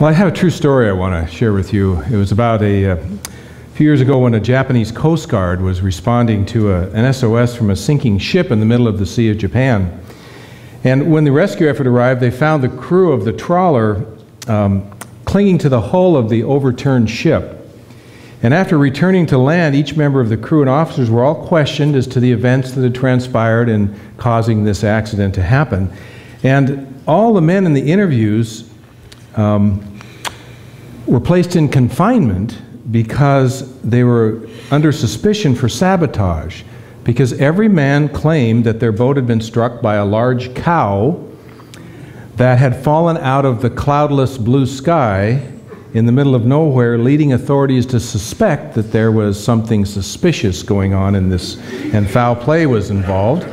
Well, I have a true story I want to share with you. It was about a few years ago when a Japanese Coast Guard was responding to an SOS from a sinking ship in the middle of the Sea of Japan. And when the rescue effort arrived, they found the crew of the trawler clinging to the hull of the overturned ship. And after returning to land, each member of the crew and officers were all questioned as to the events that had transpired in causing this accident to happen. And all the men in the interviews were placed in confinement because they were under suspicion for sabotage, because every man claimed that their boat had been struck by a large cow that had fallen out of the cloudless blue sky in the middle of nowhere, leading authorities to suspect that there was something suspicious going on in this, and foul play was involved.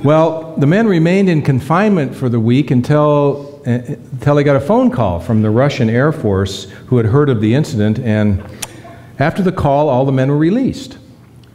Well, the men remained in confinement for the week until they got a phone call from the Russian Air Force, who had heard of the incident, and after the call, all the men were released.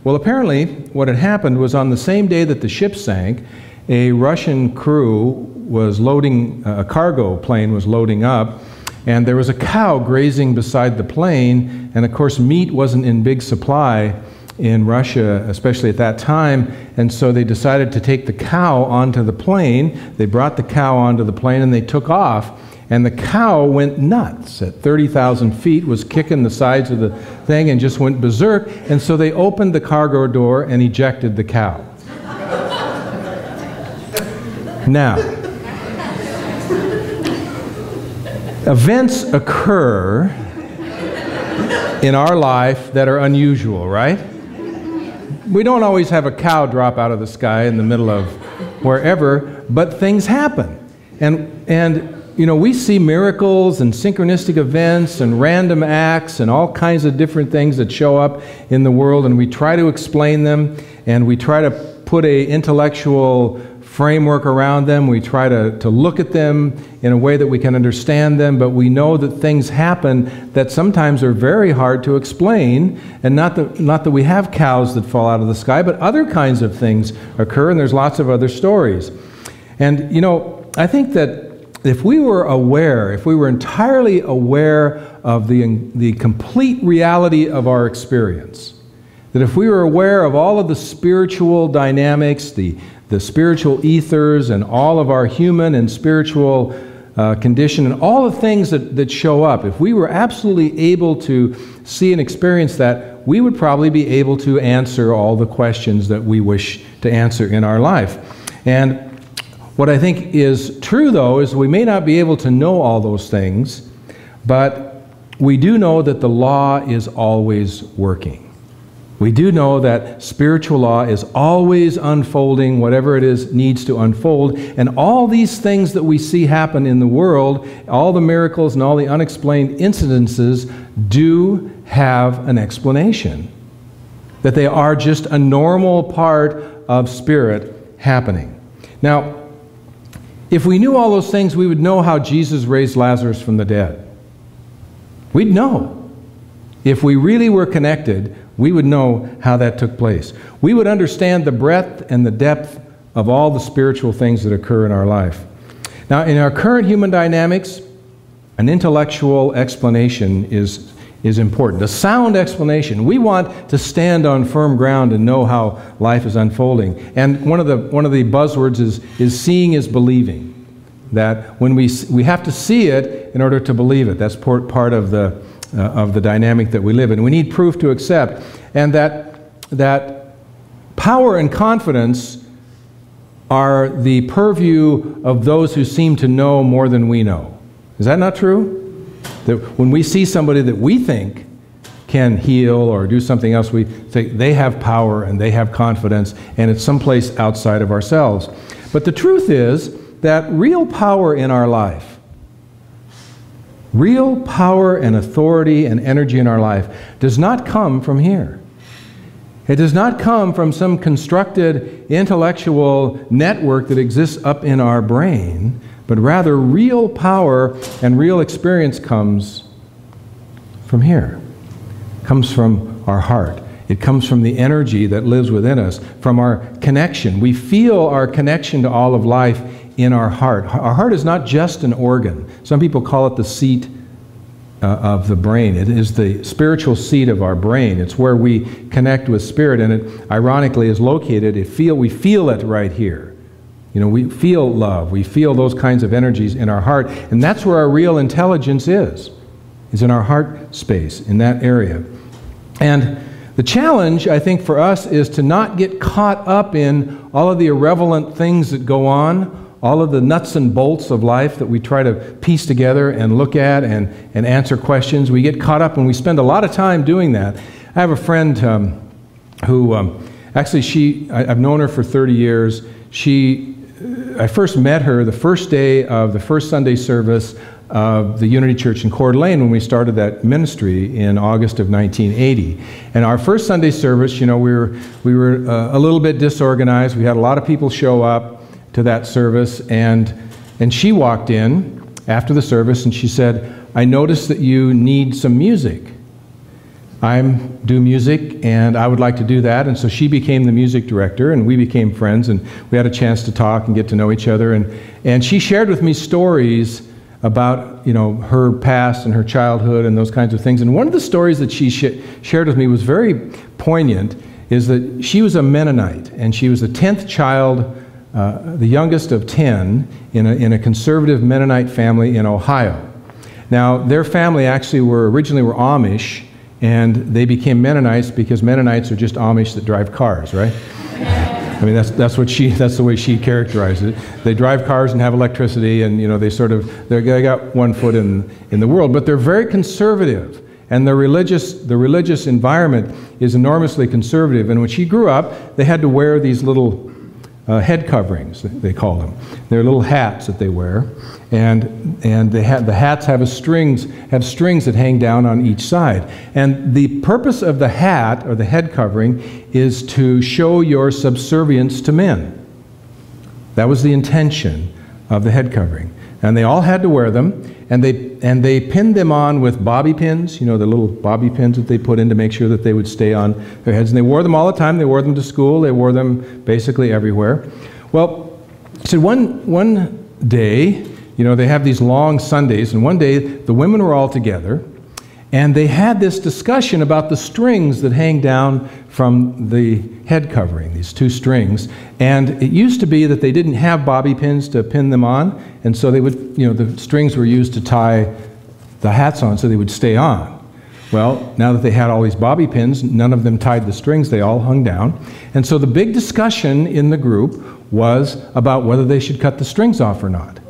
Well, apparently, what had happened was on the same day that the ship sank, a Russian crew was loading, a cargo plane was loading up, and there was a cow grazing beside the plane, and of course meat wasn't in big supply in Russia, especially at that time, and so they decided to take the cow onto the plane. They brought the cow onto the plane and they took off, and the cow went nuts at 30,000 feet, was kicking the sides of the thing and just went berserk, and so they opened the cargo door and ejected the cow. Now, events occur in our life that are unusual, right? We don't always have a cow drop out of the sky in the middle of wherever, but things happen. And you know, we see miracles and synchronistic events and random acts and all kinds of different things that show up in the world, and we try to explain them, and we try to put an intellectual framework around them. We try to look at them in a way that we can understand them, but we know that things happen that sometimes are very hard to explain, and not that we have cows that fall out of the sky, but other kinds of things occur, and there's lots of other stories. And you know, I think that if we were aware, if we were entirely aware of the complete reality of our experience, that if we were aware of all of the spiritual dynamics, the spiritual ethers, and all of our human and spiritual condition, and all the things that show up, if we were absolutely able to see and experience that, we would probably be able to answer all the questions that we wish to answer in our life. And what I think is true, though, is we may not be able to know all those things, but we do know that the law is always working. We do know that spiritual law is always unfolding whatever it is needs to unfold, and all these things that we see happen in the world, all the miracles and all the unexplained incidences, do have an explanation. That they are just a normal part of spirit happening. Now, if we knew all those things, we would know how Jesus raised Lazarus from the dead. We'd know. If we really were connected, we would know how that took place. We would understand the breadth and the depth of all the spiritual things that occur in our life. Now, in our current human dynamics, an intellectual explanation is important. A sound explanation. We want to stand on firm ground and know how life is unfolding. And one of the buzzwords is seeing is believing. That when we have to see it in order to believe it. That's part of the dynamic that we live in. We need proof to accept. And that power and confidence are the purview of those who seem to know more than we know. Is that not true? That when we see somebody that we think can heal or do something else, we think they have power and they have confidence, and it's someplace outside of ourselves. But the truth is that real power in our life, real power and authority and energy in our life does not come from here. It does not come from some constructed intellectual network that exists up in our brain, but rather real power and real experience comes from here. It comes from our heart. It comes from the energy that lives within us, from our connection. We feel our connection to all of life in our heart. Our heart is not just an organ. Some people call it the seat of the brain. It is the spiritual seat of our brain. It's where we connect with spirit, and it ironically is located. We feel it right here. You know, we feel love. We feel those kinds of energies in our heart, and that's where our real intelligence is in our heart space, in that area. And the challenge, I think, for us is to not get caught up in all of the irrelevant things that go on, all of the nuts and bolts of life that we try to piece together and look at and answer questions. We get caught up and we spend a lot of time doing that. I have a friend who, actually I've known her for 30 years. I first met her the first day of the first Sunday service of the Unity Church in Coeur d'Alene when we started that ministry in August of 1980. And our first Sunday service, you know, we were a little bit disorganized. We had a lot of people show up to that service, and she walked in after the service and she said, "I noticed that you need some music. I do music and I would like to do that." And so she became the music director, and we became friends, and we had a chance to talk and get to know each other. And she shared with me stories about, you know, her past and her childhood and those kinds of things. And one of the stories that she shared with me was very poignant, is that she was a Mennonite, and she was the 10th child, the youngest of 10 in a conservative Mennonite family in Ohio. Now, their family actually originally were Amish, and they became Mennonites because Mennonites are just Amish that drive cars, right? I mean, that's the way she characterized it. They drive cars and have electricity, and you know, they got one foot in the world, but they're very conservative, and the religious environment is enormously conservative. And when she grew up, they had to wear these little head coverings, they call them. They're little hats that they wear, and the hats have strings that hang down on each side. And the purpose of the hat, or the head covering, is to show your subservience to men. That was the intention of the head covering. And they all had to wear them, and they pinned them on with bobby pins, you know, the little bobby pins that they put in to make sure that they would stay on their heads. And they wore them all the time. They wore them to school. They wore them basically everywhere. Well, so one day, you know, they have these long Sundays, and one day the women were all together, and they had this discussion about the strings that hang down from the head covering, these two strings. And it used to be that they didn't have bobby pins to pin them on, and so they would, you know, the strings were used to tie the hats on so they would stay on. Well, now that they had all these bobby pins, none of them tied the strings, they all hung down. And so the big discussion in the group was about whether they should cut the strings off or not.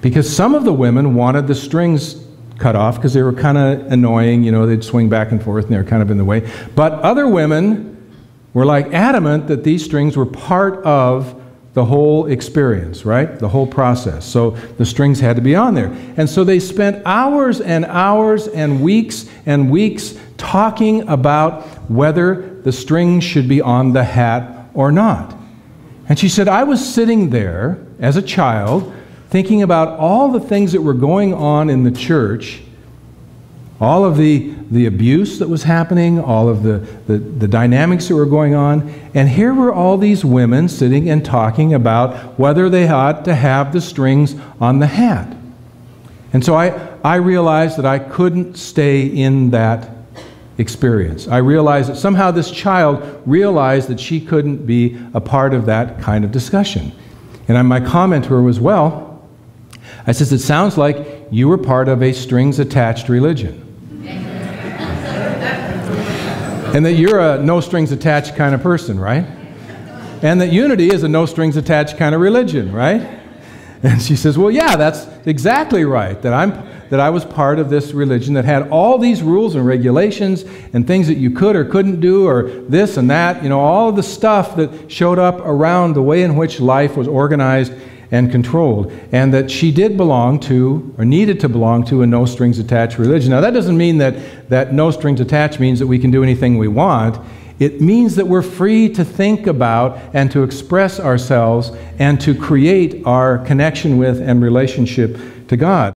Because some of the women wanted the strings cut off because they were kind of annoying, you know, they'd swing back and forth and they were kind of in the way. But other women were like adamant that these strings were part of the whole experience, right? The whole process. So the strings had to be on there. And so they spent hours and hours and weeks talking about whether the strings should be on the hat or not. And she said, I was sitting there as a child thinking about all the things that were going on in the church, all of the abuse that was happening, all of the dynamics that were going on, and here were all these women sitting and talking about whether they ought to have the strings on the hat. And so I realized that I couldn't stay in that experience. I realized that somehow this child realized that she couldn't be a part of that kind of discussion. And my comment to her was, well, I says, it sounds like you were part of a strings-attached religion. And that you're a no-strings-attached kind of person, right? And that Unity is a no-strings-attached kind of religion, right? And she says, well, yeah, that's exactly right, that I was part of this religion that had all these rules and regulations and things that you could or couldn't do, or this and that, you know, all of the stuff that showed up around the way in which life was organized and controlled, and that she did belong to, or needed to belong to, a no-strings-attached religion. Now, that doesn't mean that no-strings-attached means that we can do anything we want. It means that we're free to think about and to express ourselves and to create our connection with and relationship to God.